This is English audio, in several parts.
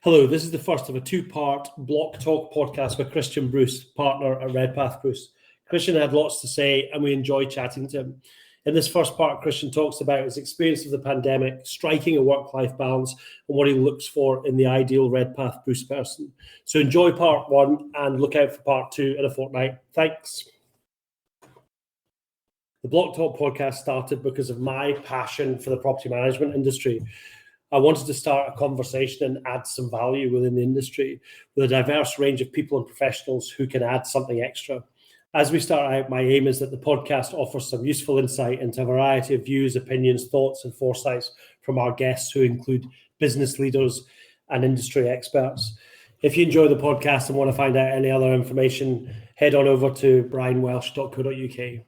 Hello, this is the first of a two-part Blocktalk podcast with Christian Bruce, partner at Redpath Bruce. Christian had lots to say and we enjoyed chatting to him. In this first part, Christian talks about his experience of the pandemic, striking a work-life balance, and what he looks for in the ideal Redpath Bruce person. So enjoy part one and look out for part two in a fortnight. Thanks. The Blocktalk podcast started because of my passion for the property management industry. I wanted to start a conversation and add some value within the industry with a diverse range of people and professionals who can add something extra. As we start out, my aim is that the podcast offers some useful insight into a variety of views, opinions, thoughts, and foresights from our guests who include business leaders and industry experts. If you enjoy the podcast and want to find out any other information, head on over to brianwelsh.co.uk.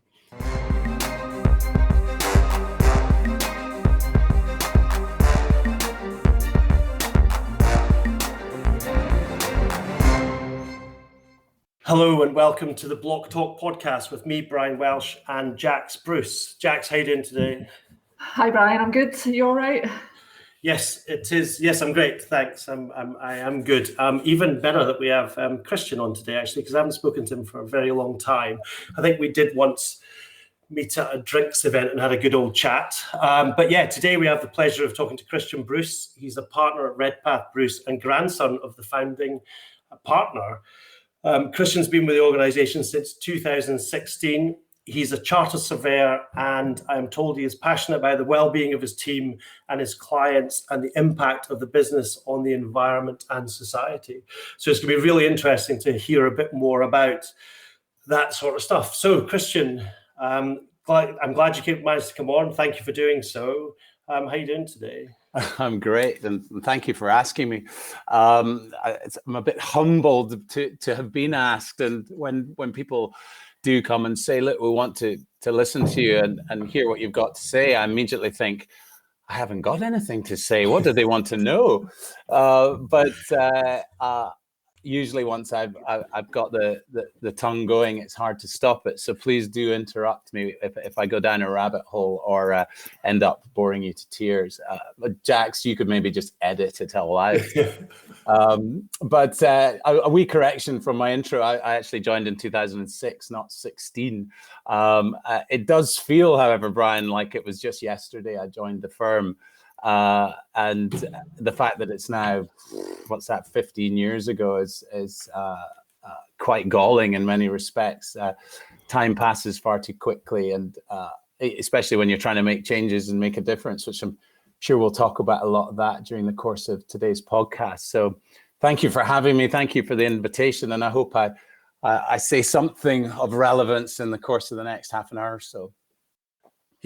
Hello and welcome to the Blocktalk podcast with me, Brian Welsh, and Jax Bruce. Jax, how are you doing today? Hi, Brian. I'm good. You all right? Yes, it is. Yes, I'm great. Thanks. I am good. Even better that we have Christian on today, actually, because I haven't spoken to him for a very long time. I think we did once meet at a drinks event and had a good old chat. But yeah, today we have the pleasure of talking to Christian Bruce. He's a partner at Redpath Bruce and grandson of the founding partner. Christian's been with the organisation since 2016. He's a chartered surveyor, and I'm told he is passionate about the well-being of his team and his clients and the impact of the business on the environment and society. So it's going to be really interesting to hear a bit more about that sort of stuff. So, Christian, I'm glad you managed to come on. Thank you for doing so. How are you doing today? I'm great, and thank you for asking me. I'm a bit humbled to have been asked, and when people do come and say, look, we want to listen to you and hear what you've got to say, I immediately think, I haven't got anything to say. What do they want to know? But usually once I've got the tongue going, it's hard to stop it. So please do interrupt me if I go down a rabbit hole or end up boring you to tears. Jax, you could maybe just edit it all out. But a wee correction from my intro. I actually joined in 2006, not 16. It does feel, however, Brian, like it was just yesterday I joined the firm. And the fact that it's now, 15 years ago is quite galling in many respects. Time passes far too quickly, and especially when you're trying to make changes and make a difference, which I'm sure we'll talk about a lot of that during the course of today's podcast. So thank you for having me. Thank you for the invitation. And I hope I say something of relevance in the course of the next half an hour or so.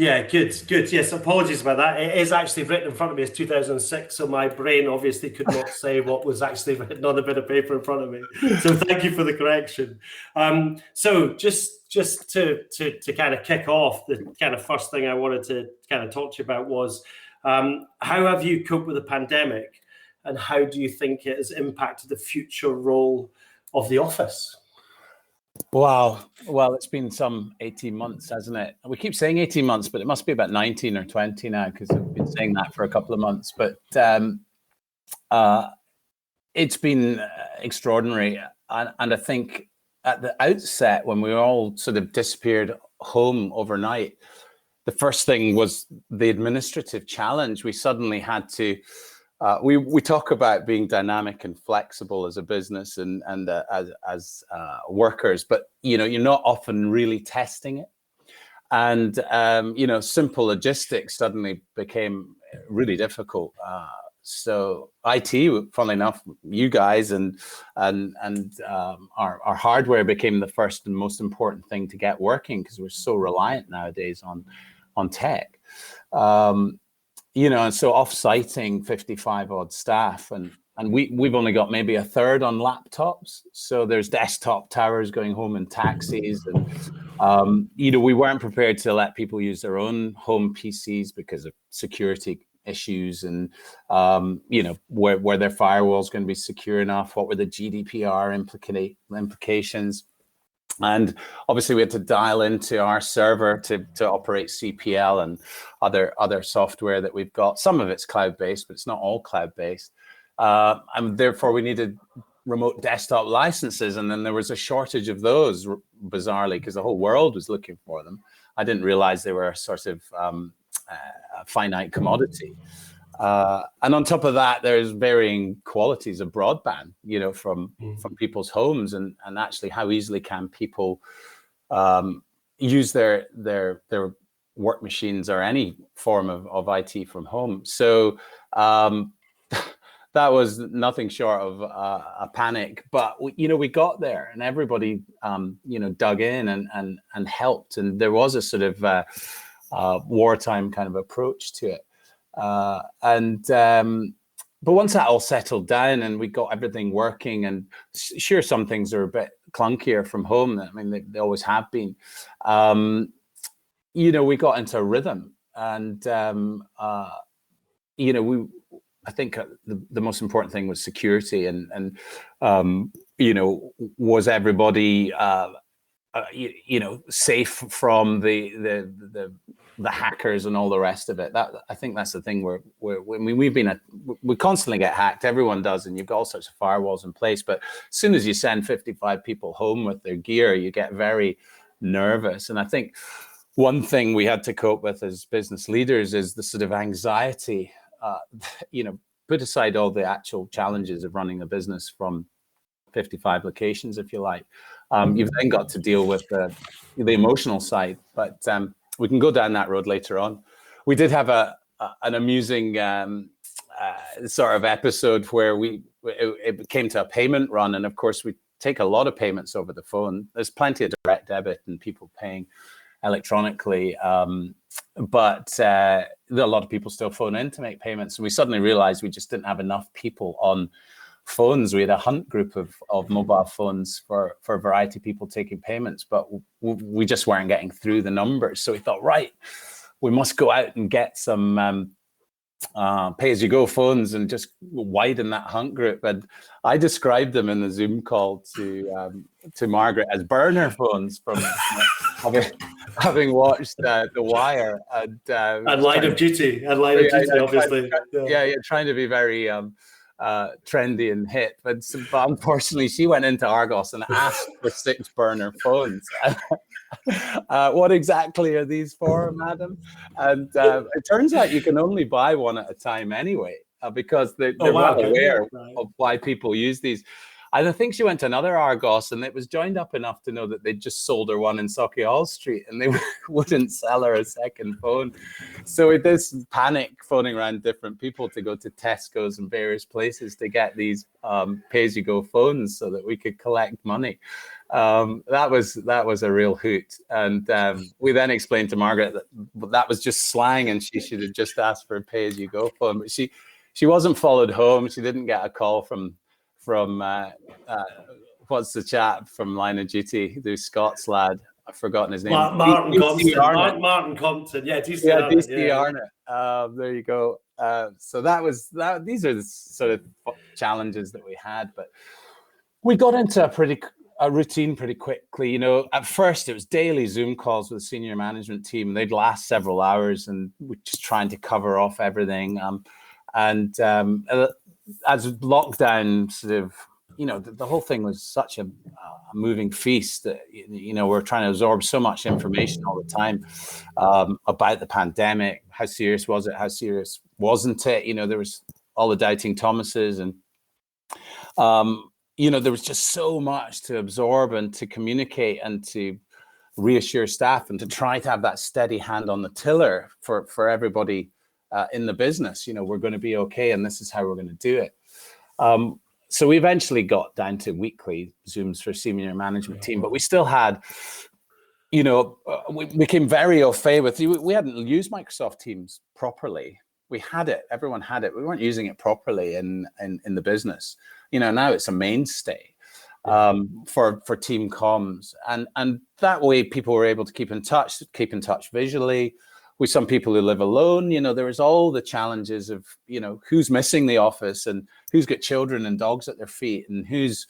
Yeah, good. Yes, apologies about that. It is actually written in front of me as 2006, so my brain obviously could not say what was actually written on a bit of paper in front of me. So thank you for the correction. So just to kind of kick off, the kind of first thing I wanted to kind of talk to you about was how have you coped with the pandemic, and how do you think it has impacted the future role of the office? Wow. Well, it's been some 18 months, hasn't it? We keep saying 18 months, but it must be about 19 or 20 now, because I've been saying that for a couple of months. But it's been extraordinary. And I think at the outset, when we all sort of disappeared home overnight, the first thing was the administrative challenge. We suddenly had to we talk about being dynamic and flexible as a business and as workers, but you're not often really testing it, and simple logistics suddenly became really difficult. So IT, funnily enough, you guys and our hardware became the first and most important thing to get working, because we're so reliant nowadays on tech. And so off-siting 55 odd staff, and we've only got maybe a third on laptops. So there's desktop towers going home in taxis, and we weren't prepared to let people use their own home PCs because of security issues, and where their firewall's going to be secure enough. What were the GDPR implications? And obviously we had to dial into our server to operate CPL and other software that we've got. Some of it's cloud-based, but it's not all cloud-based. and therefore we needed remote desktop licenses, and then there was a shortage of those, bizarrely, because the whole world was looking for them. I didn't realize they were a sort of a finite commodity. And on top of that, there's varying qualities of broadband, from people's homes, and actually how easily can people use their work machines or any form of IT from home. So that was nothing short of a panic, but we got there, and everybody dug in and helped, and there was a sort of wartime kind of approach to it. But once that all settled down and we got everything working, and sure, some things are a bit clunkier from home. I mean, they always have been. We got into a rhythm, and I think the most important thing was security, and was everybody safe from the hackers and all the rest of it. I think that's the thing we constantly get hacked. Everyone does, and you've got all sorts of firewalls in place. But as soon as you send 55 people home with their gear, you get very nervous. And I think one thing we had to cope with as business leaders is the sort of anxiety. Put aside all the actual challenges of running a business from 55 locations, if you like. You've then got to deal with the emotional side, but we can go down that road later on. We did have an amusing sort of episode where it came to a payment run, and of course we take a lot of payments over the phone. There's plenty of direct debit and people paying electronically, but a lot of people still phone in to make payments, and we suddenly realized we just didn't have enough people on phones. We had a hunt group of mobile phones for a variety of people taking payments, but we just weren't getting through the numbers. So we thought, right, we must go out and get some pay-as-you-go phones and just widen that hunt group. And I described them in the Zoom call to Margaret as burner phones from having watched The Wire and Line of Duty, obviously. Trying to be very trendy and hip, but unfortunately she went into Argos and asked for 6 burner phones. What exactly are these for, madam? And it turns out you can only buy one at a time anyway, because they're well aware of why people use these. And I think she went to another Argos, and it was joined up enough to know that they'd just sold her one in Sauchiehall Street, and they wouldn't sell her a second phone. So with this panic, phoning around different people to go to Tesco's and various places to get these pay-as-you-go phones so that we could collect money. That was a real hoot. And we then explained to Margaret that was just slang, and she should have just asked for a pay-as-you-go phone. But she wasn't followed home. She didn't get a call from what's the chap from Line of Duty, the Scots lad? I've forgotten his name. Martin Compton. Martin Compton. Yeah, DC Arnott. There you go. So that was that. These are the sort of challenges that we had, but we got into a routine pretty quickly. At first it was daily Zoom calls with the senior management team. They'd last several hours, and we're just trying to cover off everything. As lockdown sort of, the whole thing was such a moving feast that, we're trying to absorb so much information all the time about the pandemic. How serious was it? How serious wasn't it? There was all the doubting Thomases, and, there was just so much to absorb and to communicate and to reassure staff and to try to have that steady hand on the tiller for everybody in the business. We're going to be okay, and this is how we're going to do it. So we eventually got down to weekly Zooms for senior management team, but we still had, we became very au fait with you. We hadn't used Microsoft Teams properly. We had it, everyone had it. We weren't using it properly in the business. Now it's a mainstay for team comms, and that way people were able to keep in touch visually. With some people who live alone, there was all the challenges of, who's missing the office and who's got children and dogs at their feet, and who's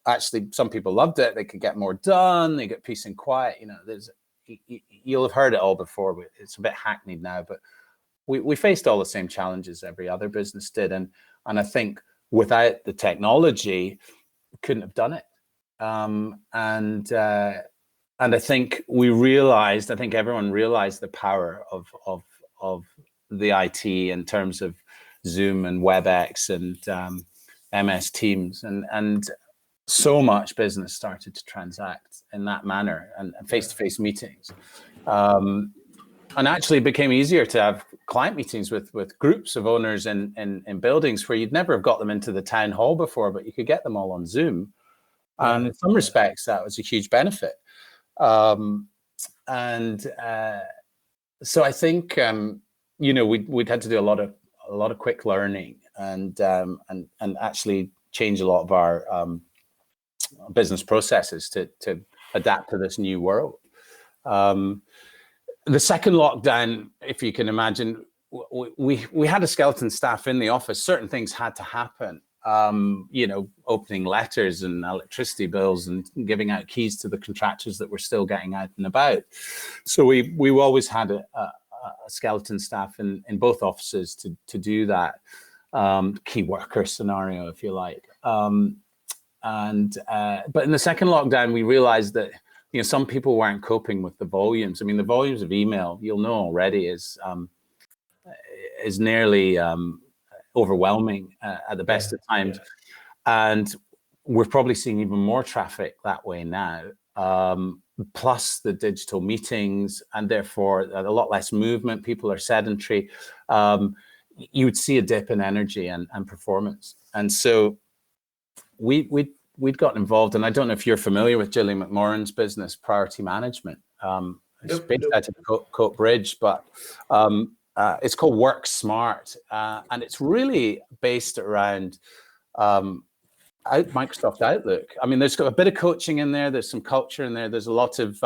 actually, some people loved it. They could get more done. They get peace and quiet. You'll have heard it all before, but it's a bit hackneyed now, but we faced all the same challenges every other business did. And And I think without the technology, couldn't have done it. And I think everyone realized the power of the IT in terms of Zoom and WebEx and MS Teams, and so much business started to transact in that manner, and face-to-face meetings. And actually it became easier to have client meetings with groups of owners in buildings where you'd never have got them into the town hall before, but you could get them all on Zoom. And in some respects, that was a huge benefit. So I think we'd had to do a lot of quick learning and actually change a lot of our business processes to adapt to this new world. The second lockdown, if you can imagine, we had a skeleton staff in the office. Certain things had to happen. Opening letters and electricity bills and giving out keys to the contractors that were still getting out and about. So we always had a skeleton staff in both offices to do that, key worker scenario, if you like. But in the second lockdown, we realized that some people weren't coping with the volumes. I mean, the volumes of email, you'll know already, is nearly overwhelming at the best of times. And we're probably seeing even more traffic that way now, plus the digital meetings, and therefore a lot less movement. People are sedentary. You would see a dip in energy and performance. And so we'd gotten involved, and I don't know if you're familiar with Gillian McMorran's business, Priority Management. It's based out of Coat Bridge, but it's called Work Smart, and it's really based around Microsoft Outlook. I mean, there's got a bit of coaching in there. There's some culture in there. There's a lot of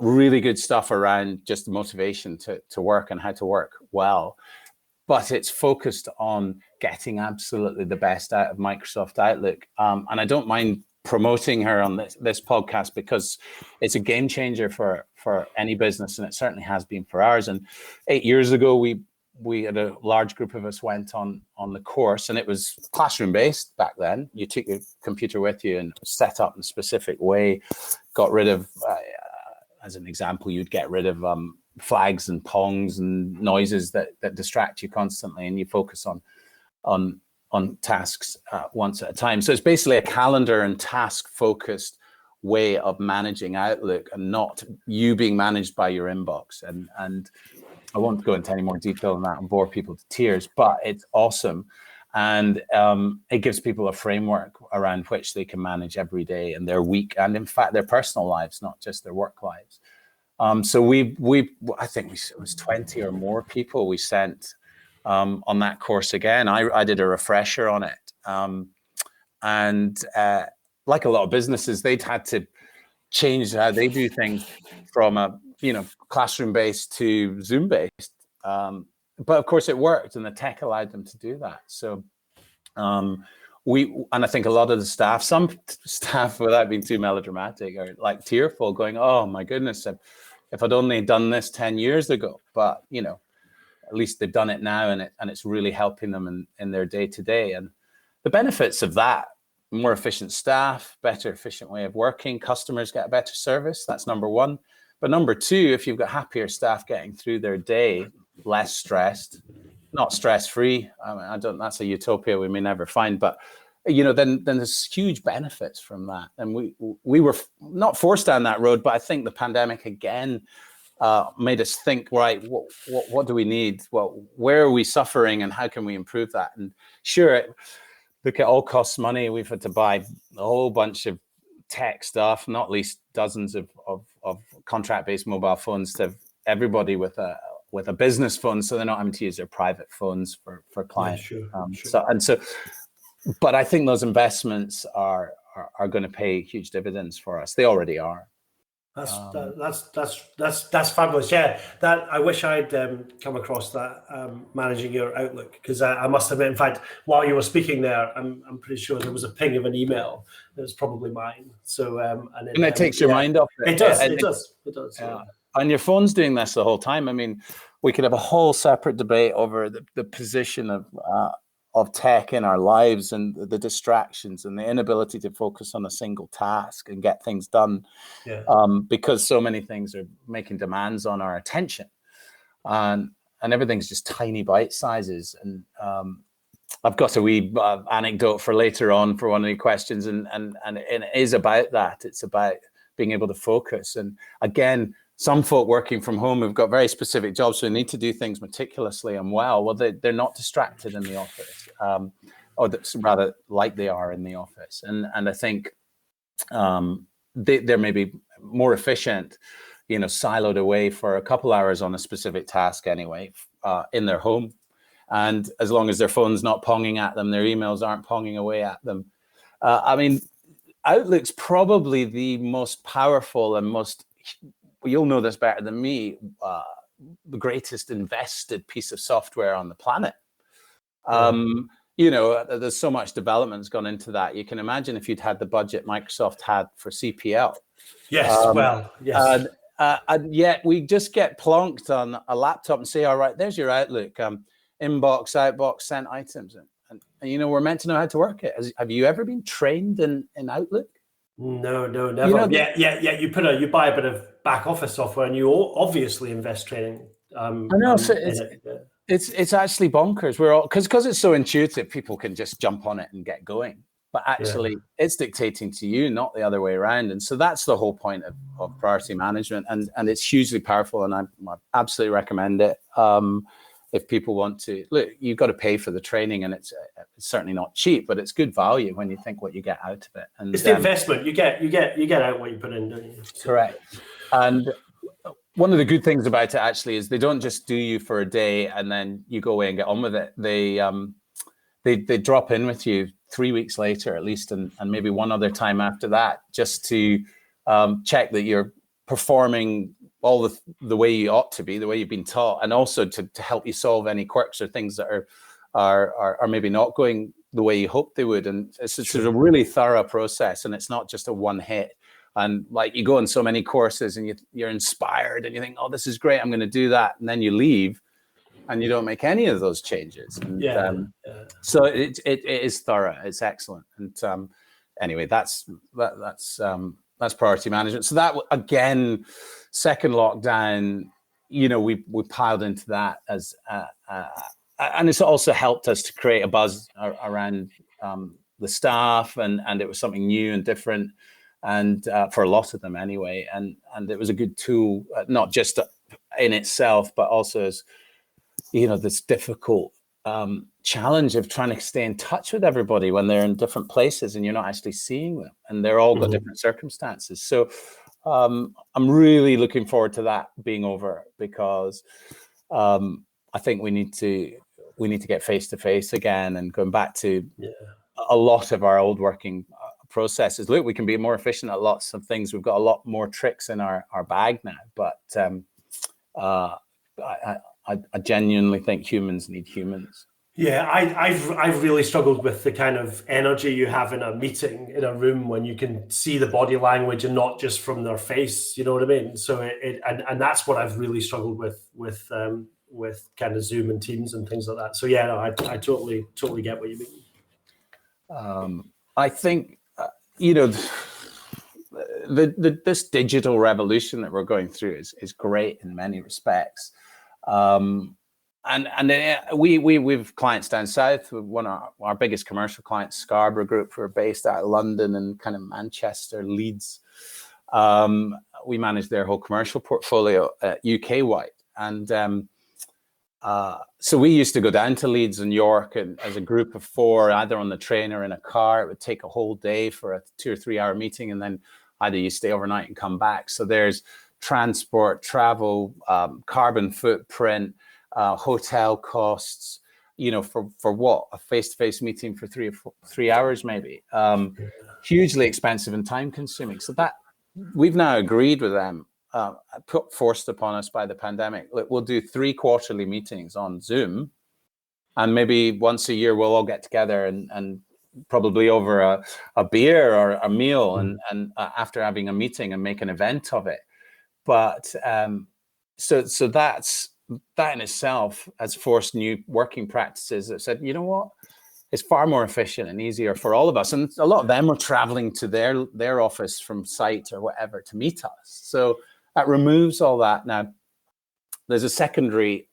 really good stuff around just the motivation to work and how to work well. But it's focused on getting absolutely the best out of Microsoft Outlook. And I don't mind promoting her on this podcast because it's a game changer for any business, and it certainly has been for ours. And 8 years ago, we had a large group of us went on the course, and it was classroom based back then. You took your computer with you and set up in a specific way, got rid of, as an example, you'd get rid of flags and pongs and noises that distract you constantly, and you focus on tasks once at a time. So it's basically a calendar and task focused way of managing Outlook, and not you being managed by your inbox. And I won't go into any more detail on that and bore people to tears, but it's awesome. And it gives people a framework around which they can manage every day in their week, and in fact their personal lives, not just their work lives. So I think it was 20 or more people we sent on that course again. I did a refresher on it. And like a lot of businesses, they'd had to change how they do things from a classroom based to Zoom based. But of course it worked, and the tech allowed them to do that. So and I think a lot of the staff, some staff, without being too melodramatic, are like tearful, going, "Oh my goodness, if I'd only done this 10 years ago." But at least they've done it now, and it's really helping them in their day to day. And the benefits of that: more efficient staff, better efficient way of working, customers get a better service. That's number one. But number two, if you've got happier staff getting through their day, less stressed, not stress-free. I mean, that's a utopia we may never find, but then there's huge benefits from that. And we were not forced down that road, but I think the pandemic again made us think, right, what do we need? Well, where are we suffering, and how can we improve that? And sure, look, it all costs money. We've had to buy a whole bunch of tech stuff, not least dozens of contract-based mobile phones to everybody with a business phone, so they're not having to use their private phones for clients. Yeah, sure. But I think those investments are going to pay huge dividends for us. They already are. That's fabulous. Yeah, that I wish I'd come across that, managing your Outlook, because I must admit, in fact, while you were speaking there, I'm pretty sure there was a ping of an email that was probably mine. So and it takes your mind off it. It does. Yeah. And your phone's doing this the whole time. I mean, we could have a whole separate debate over the position of of tech in our lives and the distractions and the inability to focus on a single task and get things done, because so many things are making demands on our attention, and everything's just tiny bite sizes. And I've got a wee anecdote for later on for one of the questions, and it is about that. It's about being able to focus. And again, some folk working from home have got very specific jobs, so they need to do things meticulously and well. Well, they're not distracted in the office, or rather like they are in the office. And I think they're maybe more efficient, siloed away for a couple hours on a specific task anyway, in their home. And as long as their phone's not ponging at them, their emails aren't ponging away at them. I mean, Outlook's probably the most powerful and most, you'll know this better than me, the greatest invested piece of software on the planet. There's so much development's gone into that. You can imagine if you'd had the budget Microsoft had for CPL. Yes, yes. And yet we just get plonked on a laptop and say, all right, there's your Outlook, inbox, outbox, sent items. And we're meant to know how to work it. Have you ever been trained in Outlook? No, never. You buy a bit of back office software, and you obviously invest training. I know. It's actually bonkers. We're all because it's so intuitive. People can just jump on it and get going. But actually, it's dictating to you, not the other way around. And so that's the whole point of priority management, and it's hugely powerful. And I absolutely recommend it. If people want to look, you've got to pay for the training, and it's certainly not cheap, but it's good value when you think what you get out of it. And it's the investment you get out what you put in, don't you? Correct. And one of the good things about it actually is they don't just do you for a day and then you go away and get on with it. They drop in with you 3 weeks later at least, and maybe one other time after that, just to check that you're performing all the way you ought to be, the way you've been taught, and also to help you solve any quirks or things that are maybe not going the way you hoped they would. And it's a really thorough process, and it's not just a one hit. And like you go on so many courses and you're inspired and you think, oh, this is great, I'm going to do that, and then you leave and you don't make any of those changes. And, so it is thorough. It's excellent. And anyway, that's priority management. So that again, second lockdown, we piled into that as and it's also helped us to create a buzz around the staff, and it was something new and different, and for a lot of them anyway, and it was a good tool, not just in itself, but also as this difficult challenge of trying to stay in touch with everybody when they're in different places and you're not actually seeing them, and they're all got different circumstances. So I'm really looking forward to that being over, because I think we need to get face to face again and going back to a lot of our old working processes. Look, we can be more efficient at lots of things. We've got a lot more tricks in our bag now, but I genuinely think humans need humans. Yeah, I've really struggled with the kind of energy you have in a meeting, in a room, when you can see the body language and not just from their face. You know what I mean? So and that's what I've really struggled with kind of Zoom and Teams and things like that. So yeah, no, I totally get what you mean. I think this digital revolution that we're going through is great in many respects. And we've clients down south. One of our biggest commercial clients, Scarborough Group, who are based out of London and kind of Manchester, Leeds. We manage their whole commercial portfolio UK wide, and so we used to go down to Leeds and York, and as a group of four, either on the train or in a car. It would take a whole day for a 2 or 3 hour meeting, and then either you stay overnight and come back. So there's transport, travel, carbon footprint, hotel costs, for what? A face-to-face meeting for 3 hours maybe. Hugely expensive and time consuming. So that we've now agreed with them, forced upon us by the pandemic. Look, we'll do 3 quarterly meetings on Zoom, and maybe once a year we'll all get together and probably over a beer or a meal, and after having a meeting, and make an event of it. But so that in itself has forced new working practices that said, you know what, it's far more efficient and easier for all of us. And a lot of them are traveling to their office from site or whatever to meet us. So that removes all that. Now, there's a secondary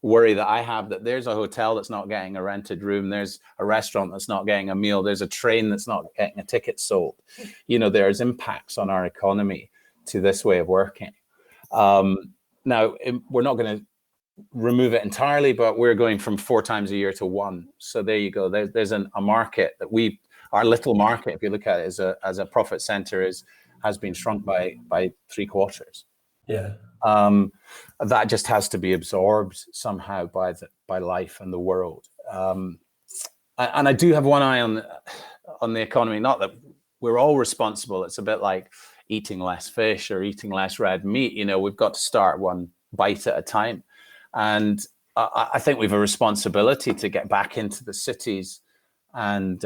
worry that I have, that there's a hotel that's not getting a rented room, there's a restaurant that's not getting a meal, there's a train that's not getting a ticket sold. There's impacts on our economy to this way of working. Now, we're not going to remove it entirely, but we're going from 4 times a year to 1. So there you go. There's a market that our little market, if you look at it as a profit center, has been shrunk by 3/4. Yeah. That just has to be absorbed somehow by life and the world. And I do have one eye on the economy. Not that we're all responsible. It's a bit like eating less fish or eating less red meat. We've got to start one bite at a time. And I think we've a responsibility to get back into the cities and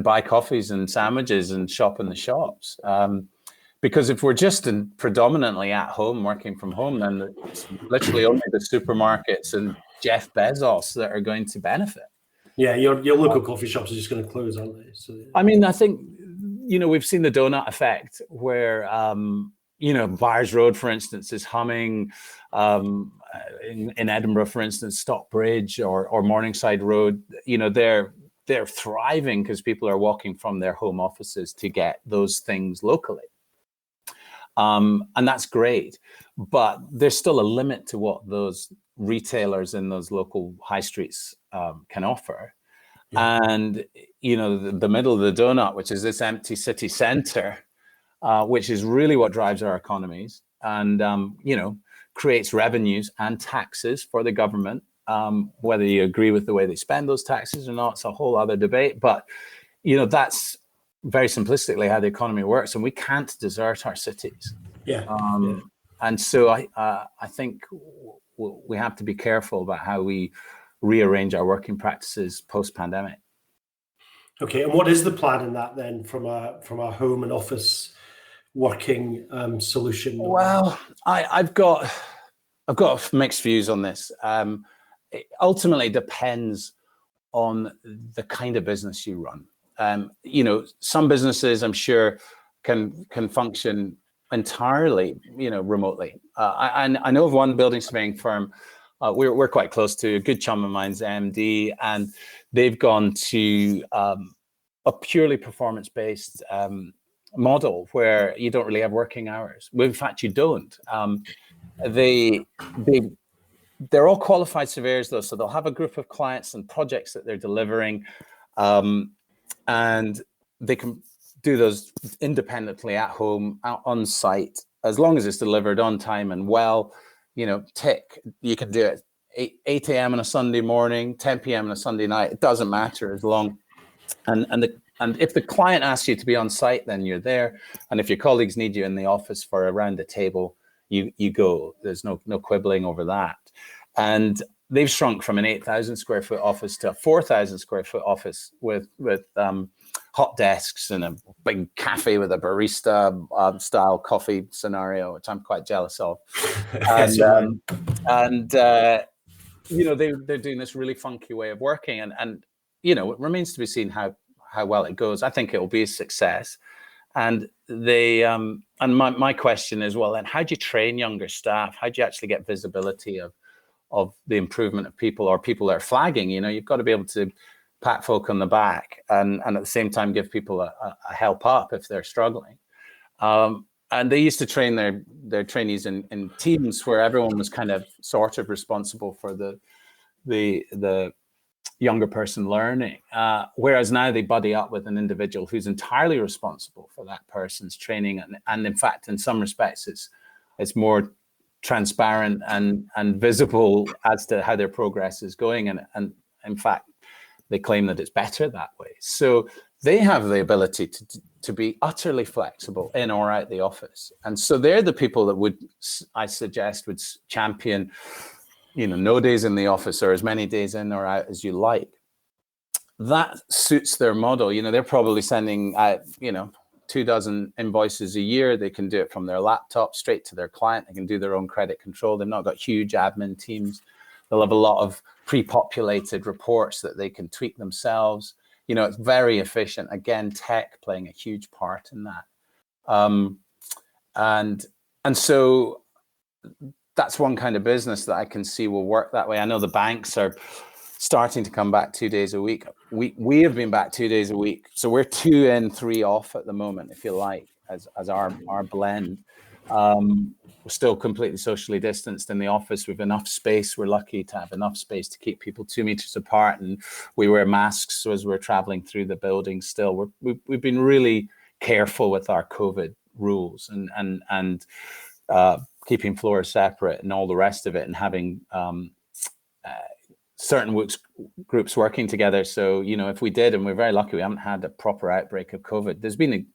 buy coffees and sandwiches and shop in the shops. Because if we're just predominantly at home, working from home, then it's literally only the supermarkets and Jeff Bezos that are going to benefit. Yeah, your local coffee shops are just going to close, aren't they? So, I mean, I think, we've seen the donut effect where, Byres Road, for instance, is humming. In Edinburgh, for instance, Stockbridge or Morningside Road, they're thriving because people are walking from their home offices to get those things locally. And that's great, but there's still a limit to what those retailers in those local high streets can offer. Yeah. And, the middle of the donut, which is this empty city center, which is really what drives our economies and, creates revenues and taxes for the government. Whether you agree with the way they spend those taxes or not, it's a whole other debate. But, that's very simplistically how the economy works, and we can't desert our cities. Yeah. And so I think we have to be careful about how we rearrange our working practices post-pandemic. Okay, and what is the plan in that then, from a home and office working solution? Well, I've got mixed views on this. It ultimately depends on the kind of business you run. Some businesses, I'm sure, can function entirely, remotely. I know of one building surveying firm we're quite close to, a good chum of mine's MD, and they've gone to a purely performance-based model where you don't really have working hours. Well, in fact, you don't. They're all qualified surveyors, though, so they'll have a group of clients and projects that they're delivering, and they can do those independently at home, out on site, as long as it's delivered on time and well. Tick. You can do it 8 a.m. on a Sunday morning, 10 p.m. on a Sunday night. It doesn't matter as long. And if the client asks you to be on site, then you're there. And if your colleagues need you in the office for around the table, you go. There's no quibbling over that. And they've shrunk from an 8,000 square foot office to a 4,000 square foot office with hot desks and a big cafe with a barista style coffee scenario, which I'm quite jealous of. And they're doing this really funky way of working, and it remains to be seen how well it goes. I think it will be a success. And they and my question is, well, then how do you train younger staff? How do you actually get visibility of the improvement of people, or people that are flagging? You've got to be able to pat folk on the back and at the same time give people a help up if they're struggling. And they used to train their trainees in teams where everyone was kind of sort of responsible for the younger person learning. Whereas now they buddy up with an individual who's entirely responsible for that person's training. And in fact, in some respects, it's more transparent and visible as to how their progress is going. And in fact, they claim that it's better that way. So they have the ability to be utterly flexible in or out the office. And so they're the people that I suggest would champion, no days in the office or as many days in or out as you like. That suits their model. They're probably sending out, 24 invoices a year. They can do it from their laptop straight to their client. They can do their own credit control. They've not got huge admin teams. They'll have a lot of pre-populated reports that they can tweak themselves. It's very efficient. Again, tech playing a huge part in that. And so that's one kind of business that I can see will work that way. I know the banks are starting to come back 2 days a week. We have been back 2 days a week. So we're 2 in, 3 off at the moment, if you like, as our blend. We're still completely socially distanced in the office. We've enough space. We're lucky to have enough space to keep people 2 meters apart, and we wear masks as we're traveling through the building still. We've been really careful with our COVID rules and keeping floors separate and all the rest of it, and having certain groups working together. So, if we did, and we're very lucky, we haven't had a proper outbreak of COVID. There's been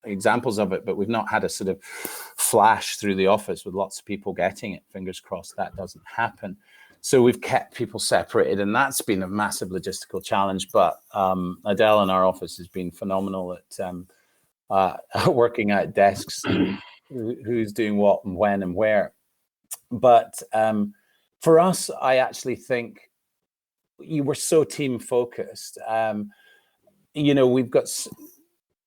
examples of it, but we've not had a sort of flash through the office with lots of people getting it. Fingers crossed that doesn't happen. So we've kept people separated, and that's been a massive logistical challenge. But Adele in our office has been phenomenal at working out desks and who's doing what and when and where. But for us, I actually think you were so team focused.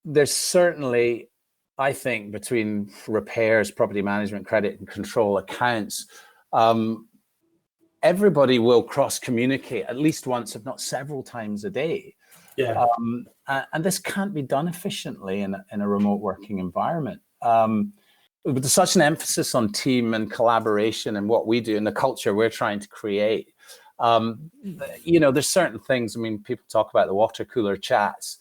There's certainly, I think, between repairs, property management, credit and control, accounts, everybody will cross communicate at least once, if not several times a day. Yeah. And this can't be done efficiently in a remote working environment. There's such an emphasis on team and collaboration and what we do and the culture we're trying to create. There's certain things. I mean, people talk about the water cooler chats,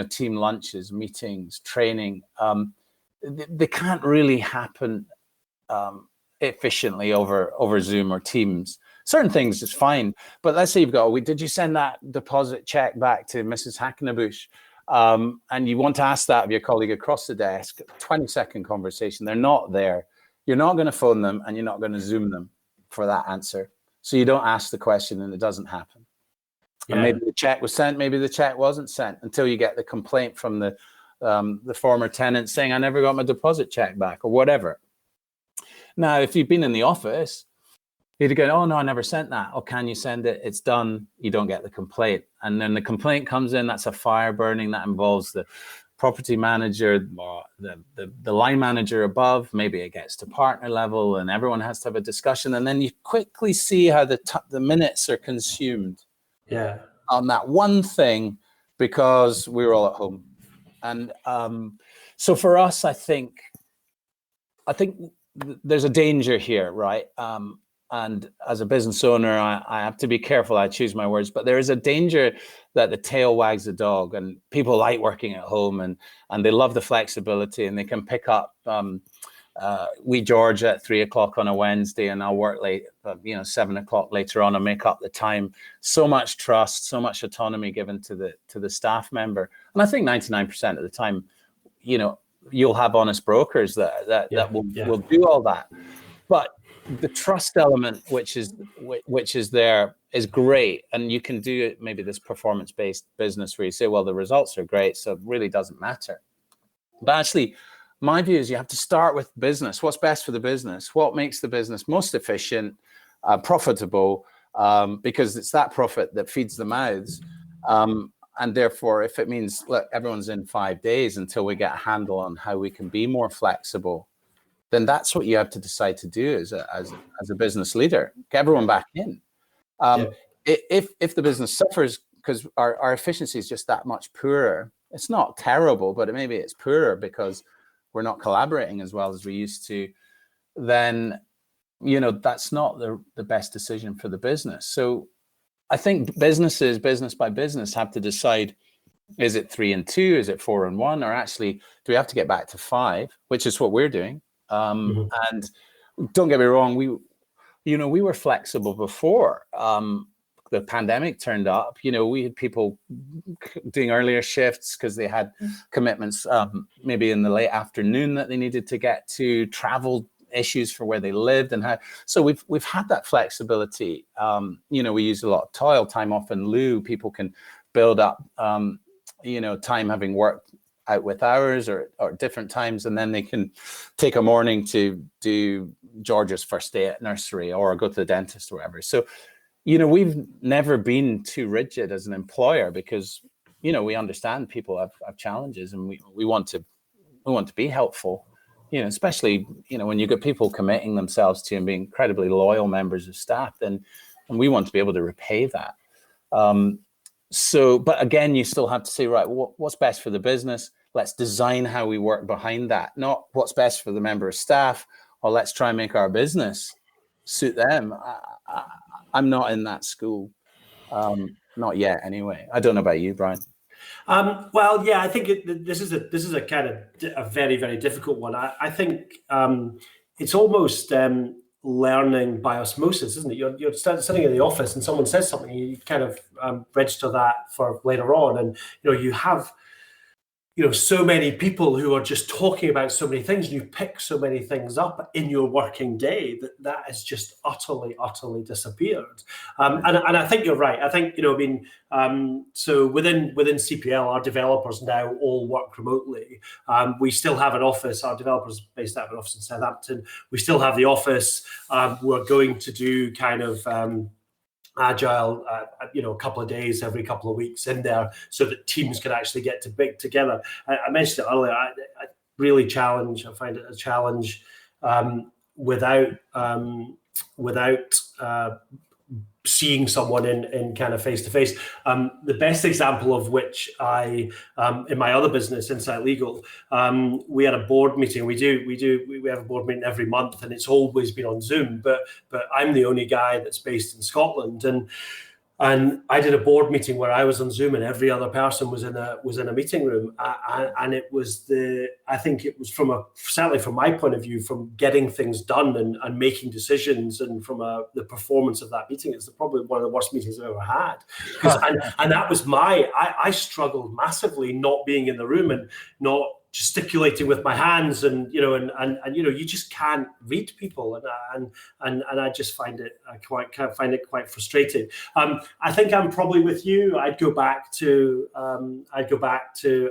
team lunches, meetings, training. They can't really happen efficiently over Zoom or Teams. Certain things is fine, but let's say you've got, did you send that deposit check back to Mrs. Hackenabush? And you want to ask that of your colleague across the desk, 20-second conversation. They're not there. You're not going to phone them, and you're not going to Zoom them for that answer. So you don't ask the question, and it doesn't happen. Yeah. And maybe the check was sent, maybe the check wasn't sent, until you get the complaint from the former tenant saying, I never got my deposit check back, or whatever. Now, if you've been in the office, you'd go, oh, no, I never sent that. Oh, can you send it? It's done. You don't get the complaint. And then the complaint comes in. That's a fire burning. That involves the property manager, the line manager above. Maybe it gets to partner level, and everyone has to have a discussion. And then you quickly see how the minutes are consumed on that one thing, because we were all at home. And so for us, I think there's a danger here, right? And as a business owner, I have to be careful. I choose my words, but there is a danger that the tail wags the dog, and people like working at home, and they love the flexibility, and they can pick up George at 3:00 on a Wednesday, and I'll work late, 7:00 later on, and make up the time. So much trust, so much autonomy given to the staff member, and I think 99% of the time, you'll have honest brokers that will do all that, but the trust element, which is there, is great, and you can do it. Maybe this performance-based business where you say, well, the results are great, so it really doesn't matter. But actually, my view is you have to start with business. What's best for the business? What makes the business most efficient, profitable? Because it's that profit that feeds the mouths. And therefore, if it means, look, everyone's in 5 days until we get a handle on how we can be more flexible, then that's what you have to decide to do as a business leader. Get everyone back in. If the business suffers because our efficiency is just that much poorer, it's not terrible, but maybe it's poorer because we're not collaborating as well as we used to, then that's not the best decision for the business. So I think businesses, business by business, have to decide, is it 3 and 2? Is it 4 and 1? Or actually, do we have to get back to 5, which is what we're doing? And don't get me wrong, we were flexible before the pandemic turned up. We had people doing earlier shifts because they had commitments, maybe in the late afternoon that they needed to get to, travel issues for where they lived, so we've had that flexibility. We use a lot of toil, time off in lieu. People can build up time having worked out with hours or different times, and then they can take a morning to do George's first day at nursery or go to the dentist or whatever. So we've never been too rigid as an employer because, we understand people have challenges, and we want to be helpful, especially, when you get people committing themselves to and being incredibly loyal members of staff, and we want to be able to repay that. But again, you still have to say, right, what's best for the business? Let's design how we work behind that, not what's best for the member of staff, or let's try and make our business suit them. I'm not in that school, not yet anyway. I don't know about you, Brian. Well, yeah, I think this is a kind of a very, very difficult one. I think it's almost learning by osmosis, isn't it? You're sitting in the office and someone says something, you kind of register that for later on, and you have so many people who are just talking about so many things, and you pick so many things up in your working day that has just utterly disappeared. And I think you're right. I think, so within CPL, our developers now all work remotely. We still have an office. Our developers based out of an office in Southampton. We still have the office. We're going to do kind of agile, a couple of days every couple of weeks in there, so that teams can actually get together. I mentioned it earlier. I find it a challenge without seeing someone in kind of face to face. The best example of which I, in my other business, Insight Legal, we had a board meeting. We have a board meeting every month, and it's always been on Zoom. But I'm the only guy that's based in Scotland, and I did a board meeting where I was on Zoom and every other person was in a meeting room, and it was I think it was certainly from my point of view, from getting things done and making decisions, and from the performance of that meeting, it's probably one of the worst meetings I've ever had. And that was I struggled massively not being in the room and not gesticulating with my hands, and you just can't read people, and I just find it quite frustrating. I think I'm probably with you. I'd go back to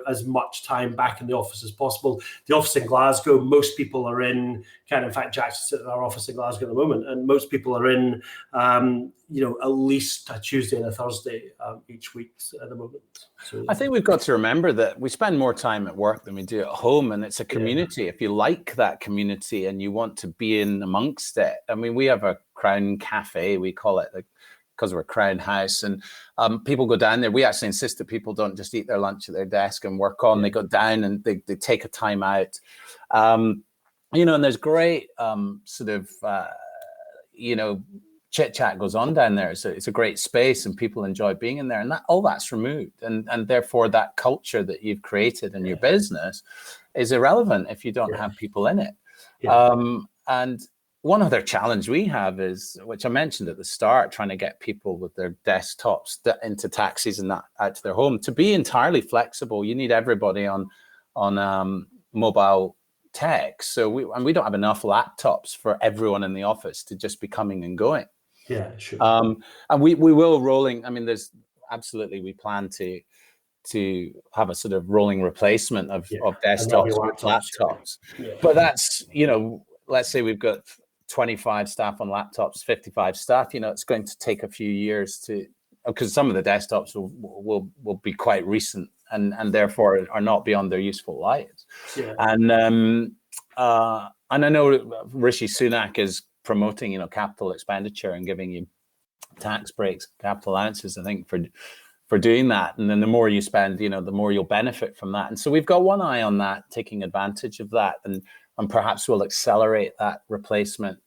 as much time back in the office as possible. The office in Glasgow, most people are in in fact, Jack's sitting in our office in Glasgow at the moment, and most people are in at least a Tuesday and a Thursday each week at the moment. So, I think we've got to remember that we spend more time at work than we do at home, and it's a community. Yeah. If you like that community and you want to be in amongst it, I mean, we have a Crown Cafe, we call it, because we're Crown House, and people go down there. We actually insist that people don't just eat their lunch at their desk and work on. They go down and they take a time out. And there's great chit chat goes on down there. So it's a great space, and people enjoy being in there, and all that's removed, and therefore that culture that you've created in your business is irrelevant if you don't have people in it. And one other challenge we have is, which I mentioned at the start, trying to get people with their desktops into taxis and that out to their home. To be entirely flexible, you need everybody on mobile tech. So we don't have enough laptops for everyone in the office to just be coming and going. Yeah, sure. And we will rolling. I mean, there's absolutely, we plan to have a sort of rolling replacement of desktops with laptops. Yeah. But that's, let's say we've got 25 staff on laptops, 55 staff, it's going to take a few years because some of the desktops will be quite recent and therefore are not beyond their useful lives. Yeah. And I know Rishi Sunak is promoting, capital expenditure and giving you tax breaks, capital allowances, I think, for doing that. And then the more you spend, the more you'll benefit from that. And so we've got one eye on that, taking advantage of that, and perhaps we'll accelerate that replacement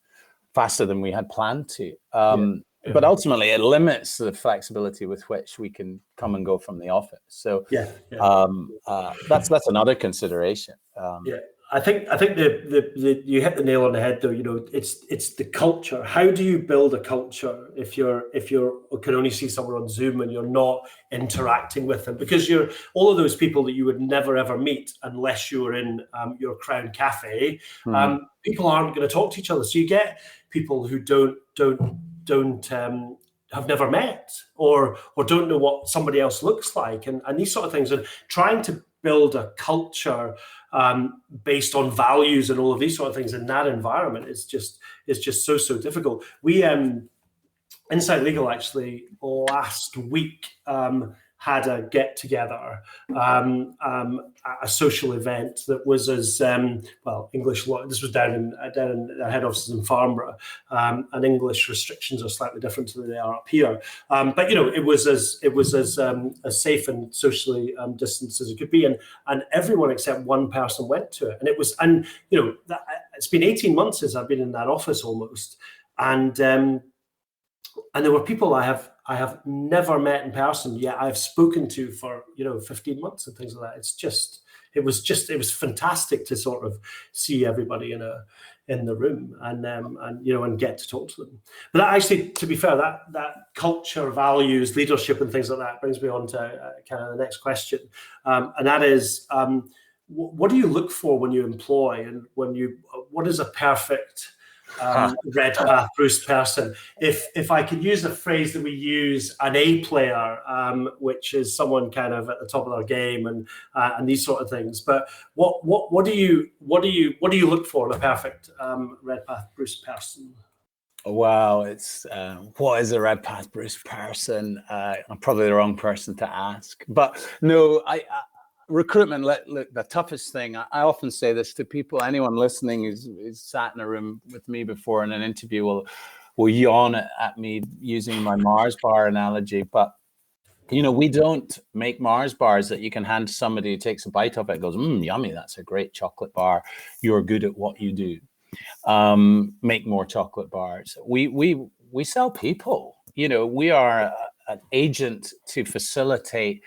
faster than we had planned to. But ultimately, it limits the flexibility with which we can come and go from the office. So that's another consideration. I think you hit the nail on the head, though. It's the culture. How do you build a culture if you can only see someone on Zoom and you're not interacting with them? Because you're all of those people that you would never ever meet unless you were in your Crown Cafe. People aren't going to talk to each other, so you get people who don't have never met or don't know what somebody else looks like, and these sort of things. And trying to build a culture based on values and all of these sort of things in that environment is just so difficult. Inside Legal actually last week had a get together, a social event that was as English law. This was down in our head offices in Farnborough, and English restrictions are slightly different than they are up here. But it was as safe and socially distanced as it could be, and everyone except one person went to it, and it was, and it's been 18 months since I've been in that office almost, and there were people I have never met in person, yet I've spoken to for 15 months and things like that. It was fantastic to sort of see everybody in the room and get to talk to them. But that actually, to be fair, that culture, values, leadership, and things like that brings me on to kind of the next question, and that is, what do you look for when you employ, and what is a perfect Redpath Bruce person? If I could use a phrase that we use, an A player, which is someone kind of at the top of their game and these sort of things. But what do you look for in a perfect Redpath Bruce person? Wow, it's what is a Redpath Bruce person? I'm probably the wrong person to ask, but no, recruitment, look, the toughest thing, I often say this to people, anyone listening who's sat in a room with me before in an interview will yawn at me using my Mars bar analogy, but we don't make Mars bars that you can hand to somebody who takes a bite of it and goes, yummy, that's a great chocolate bar, you're good at what you do. Make more chocolate bars. We sell people. We are an agent to facilitate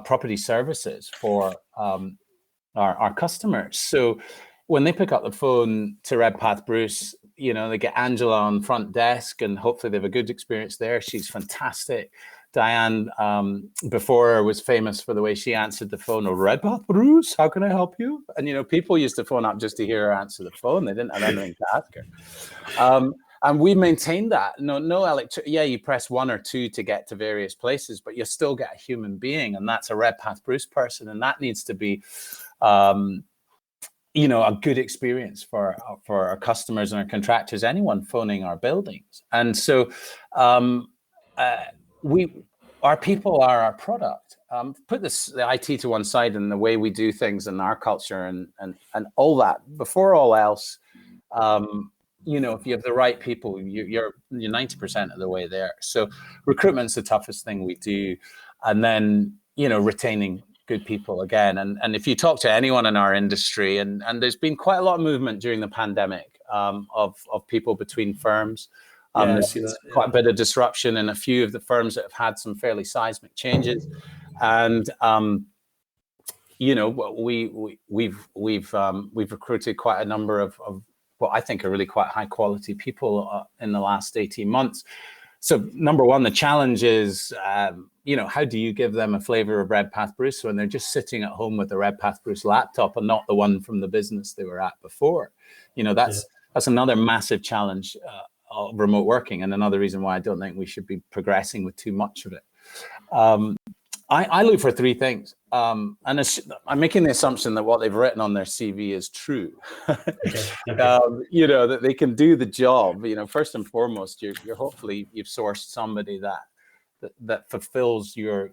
property services for our customers. So when they pick up the phone to Redpath Bruce, they get Angela on front desk, and hopefully they have a good experience there. She's fantastic. Diane before was famous for the way she answered the phone. Redpath Bruce, how can I help you? And people used to phone up just to hear her answer the phone. They didn't have anything to ask her. And we maintain that. No you press 1 or 2 to get to various places, but you still get a human being, and that's a Redpath Bruce person, and that needs to be, a good experience for our customers and our contractors, anyone phoning our buildings. And so, our people are our product. Put the IT to one side and the way we do things and our culture and all that. Before all else, if you have the right people, you're 90% of the way there. So recruitment's the toughest thing we do. And then, retaining good people again. And if you talk to anyone in our industry, and there's been quite a lot of movement during the pandemic of people between firms. There's quite a bit of disruption in a few of the firms that have had some fairly seismic changes. And, we've recruited quite a number of what I think are really quite high quality people in the last 18 months. So number one, the challenge is, how do you give them a flavor of Redpath Bruce when they're just sitting at home with a Redpath Bruce laptop and not the one from the business they were at before? That's another massive challenge of remote working, and another reason why I don't think we should be progressing with too much of it. I look for 3 things, and I'm making the assumption that what they've written on their CV is true. That they can do the job. First and foremost, you're hopefully you've sourced somebody that fulfills your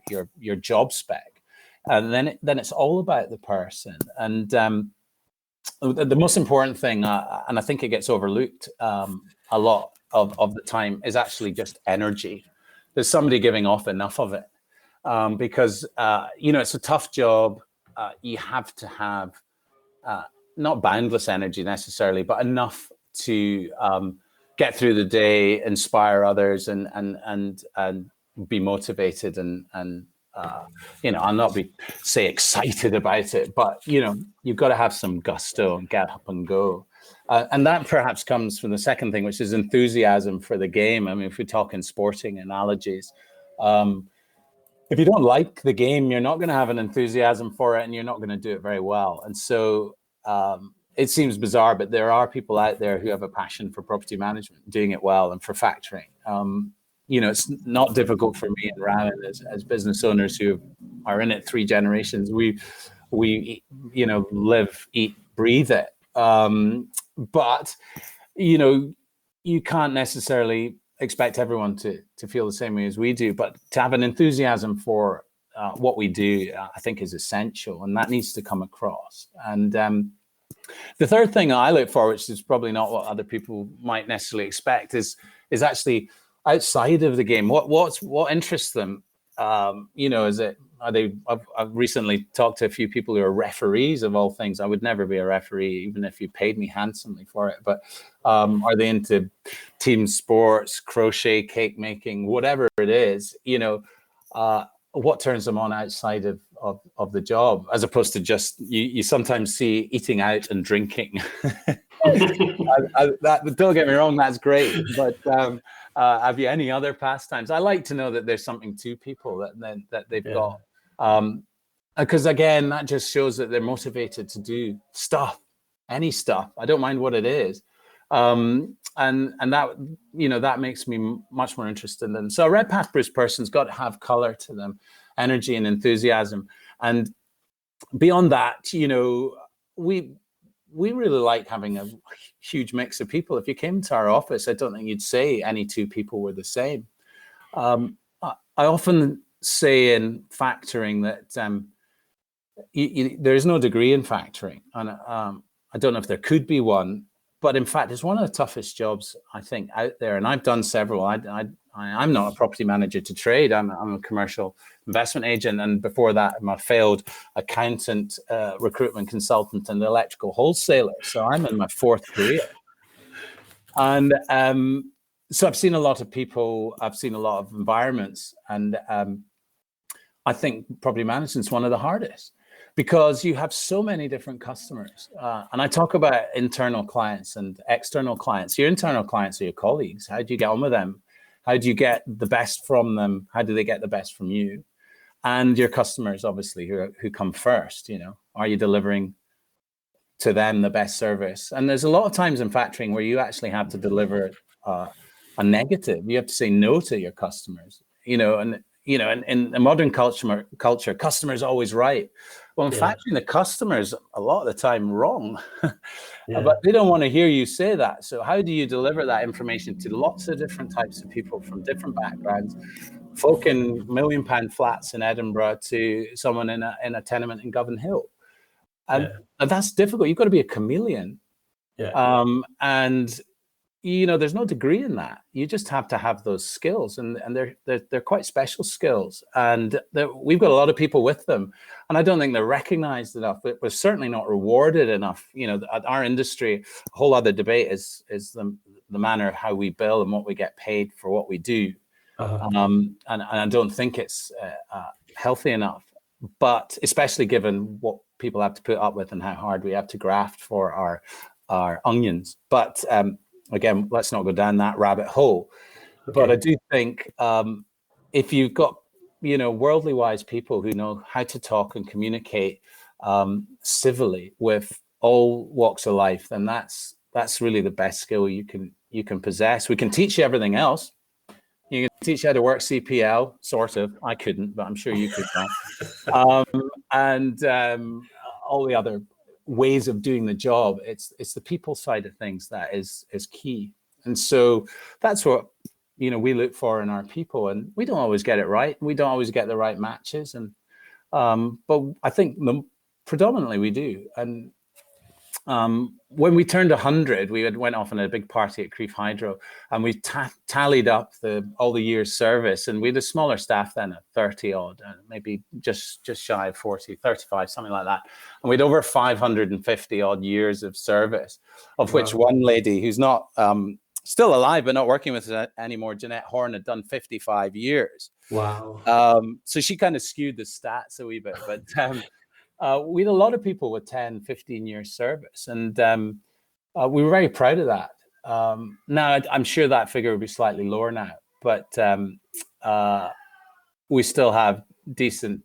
job spec, and then it's all about the person. And the most important thing, and I think it gets overlooked a lot of the time, is actually just energy. There's somebody giving off enough of it. Because it's a tough job. You have to have not boundless energy necessarily, but enough to get through the day, inspire others, and be motivated, and I'll not say excited about it, but you've got to have some gusto and get up and go. And that perhaps comes from the second thing, which is enthusiasm for the game. I mean, if we talk in sporting analogies, if you don't like the game, you're not going to have an enthusiasm for it, and you're not going to do it very well. And so it seems bizarre, but there are people out there who have a passion for property management, doing it well, and for factoring. It's not difficult for me and Ramin as business owners who are in it 3 generations. We live, eat, breathe it. But you can't necessarily expect everyone to feel the same way as we do, but to have an enthusiasm for what we do, I think is essential, and that needs to come across. And the third thing I look for, which is probably not what other people might necessarily expect, is actually outside of the game. What interests them? I've recently talked to a few people who are referees of all things. I would never be a referee, even if you paid me handsomely for it. But are they into team sports, crochet, cake making, whatever it is? What turns them on outside of the job, as opposed to just you sometimes see eating out and drinking. Don't get me wrong, that's great, but have you any other pastimes? I like to know that there's something to people that they've got, because again, that just shows that they're motivated to do stuff, any stuff. I don't mind what it is, and that that makes me much more interested in them. So a Redpath Bruce person's got to have color to them, energy and enthusiasm, and beyond that, we really like having a huge mix of people. If you came to our office, I don't think you'd say any two people were the same. I often say in factoring that there is no degree in factoring, and I don't know if there could be one, but in fact, it's one of the toughest jobs I think out there. And I've done several. I'm not a property manager to trade. I'm a commercial investment agent, and before that, I'm a failed accountant, recruitment consultant, and electrical wholesaler. So I'm in my fourth career, and so I've seen a lot of people. I've seen a lot of environments, and I think property management is one of the hardest, because you have so many different customers. And I talk about internal clients and external clients. Your internal clients are your colleagues. How do you get on with them? How do you get the best from them? How do they get the best from you? And your customers, obviously, who come first. Are you delivering to them the best service? And there's a lot of times in factoring where you actually have to deliver a negative. You have to say no to your customers. And in a modern culture, customer is always right. Well, in factoring, the customer's a lot of the time wrong, but they don't want to hear you say that. So how do you deliver that information to lots of different types of people from different backgrounds, folk in £1 million flats in Edinburgh to someone in a tenement in Govan Hill? And that's difficult. You've got to be a chameleon. And there's no degree in that. You just have to have those skills, and they're quite special skills. And we've got a lot of people with them, and I don't think they're recognized enough. But we're certainly not rewarded enough. Our industry, a whole other debate is the manner of how we bill and what we get paid for what we do. And I don't think it's healthy enough. But especially given what people have to put up with and how hard we have to graft for our onions. But again, let's not go down that rabbit hole. Okay. But I do think if you've got, worldly wise people who know how to talk and communicate civilly with all walks of life, then that's really the best skill you can possess. We can teach you everything else. You can teach you how to work CPL, sort of. I couldn't, but I'm sure you could. And all the other ways of doing the job. It's the people side of things that is key. And so that's what we look for in our people, and we don't always get it right. We don't always get the right matches, and but I think predominantly we do. And when we turned 100, we went off on a big party at Crieff Hydro, and we tallied up all the years service, and we had a smaller staff then at 30 odd, maybe just shy of 40, 35, something like that. And we had over 550 odd years of service, of which one lady who's not still alive but not working with us anymore, Jeanette Horn, had done 55 years. Wow. So she kind of skewed the stats a wee bit, but we had a lot of people with 10, 15 years service, and we were very proud of that. Now, I'm sure that figure would be slightly lower now, but we still have decent...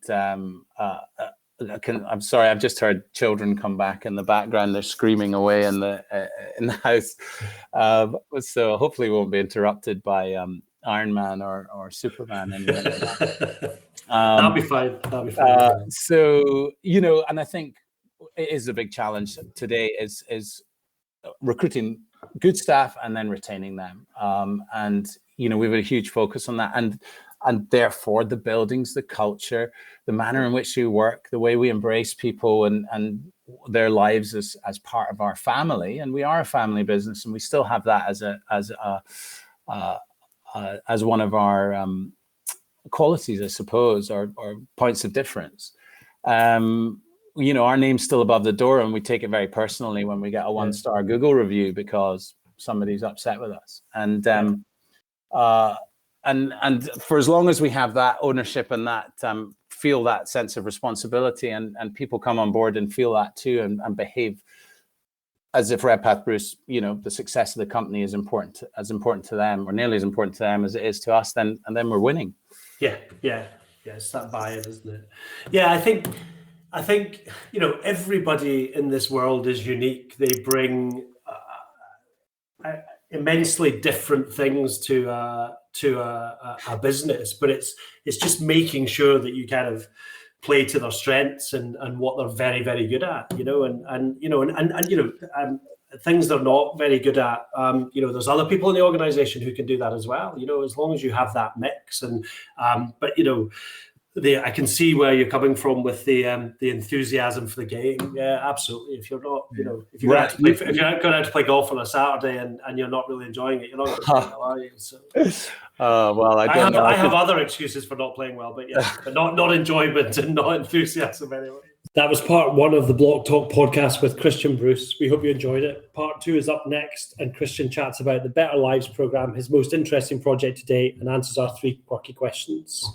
I'm sorry, I've just heard children come back in the background. They're screaming away in the house. So hopefully we won't be interrupted by Iron Man or Superman. That'll be fine. So, and I think it is a big challenge today is recruiting good staff and then retaining them. And, we have a huge focus on that, and therefore the buildings, the culture, the manner in which we work, the way we embrace people and their lives as part of our family. And we are a family business, and we still have that as one of our qualities, I suppose, or points of difference. Our name's still above the door, and we take it very personally when we get a 1-star Google review because somebody's upset with us. And for as long as we have that ownership and that feel that sense of responsibility, and people come on board and feel that too, and behave as if Redpath Bruce, the success of the company is as important to them, or nearly as important to them as it is to us, then we're winning. Yeah, it's that buy-in, isn't it? Yeah, I think everybody in this world is unique. They bring immensely different things to a business, but it's just making sure that you kind of play to their strengths and what they're very, very good at, and things they're not very good at. There's other people in the organization who can do that as well. As long as you have that mix, I can see where you're coming from with the enthusiasm for the game. Yeah, absolutely. If you're not, if you're going out to play golf on a Saturday and you're not really enjoying it, you're not going to play well, are you? So, well, I have other excuses for not playing well, but not enjoyment and not enthusiasm anyway. That was part 1 of the Blocktalk podcast with Christian Bruce. We hope you enjoyed it. Part 2 is up next, and Christian chats about the Better Lives program, his most interesting project to date, and answers our 3 quirky questions.